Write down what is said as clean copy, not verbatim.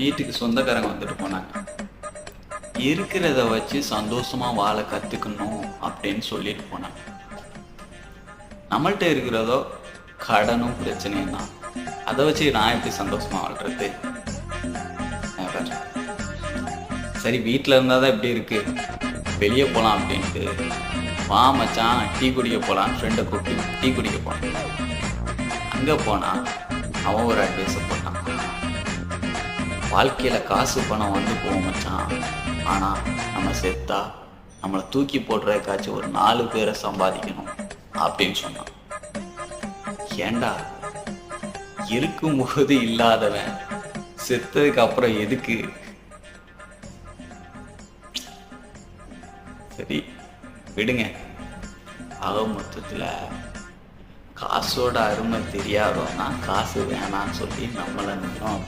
வீட்டுக்கு சொந்தக்காரங்க வந்துட்டு போனாங்க. இருக்கிறத வச்சு சந்தோஷமா வாழ கத்துக்கணும் அப்படின்னு சொல்லிட்டு போனாங்க. நம்மள்ட்ட இருக்கிறதோ கடனும் பிரச்சனையும் தான். அதை வச்சு நான் எப்படி சந்தோஷமா வாழ்றது? Never. சரி, வீட்டில் இருந்தால் தான் இப்படி இருக்கு, வெளியே போகலாம் அப்படின்ட்டு வா மச்சான் டீ குடிக்க போகலான்னு ஃப்ரெண்டை கூப்பிட்டு டீ குடிக்க போனான். அங்கே போனால் அவன் ஒரு அட்வைஸை போட்டான். வாழ்க்கையில் காசு பணம் வந்து போவோம் மச்சான், ஆனால் நம்ம செத்தா நம்மளை தூக்கி போடுறதுக்காச்சும் ஒரு 4 பேரை சம்பாதிக்கணும் அப்படின்னு சொன்னான். ஏண்டா, இருக்கும்போது இல்லாதவன் செத்ததுக்கு அப்புறம் எதுக்கு? சரி விடுங்க. ஆக மொத்தத்தில் காசோட அருமை தெரியாதோன்னா காசு வேணான்னு சொல்லி நம்மளை இன்னும்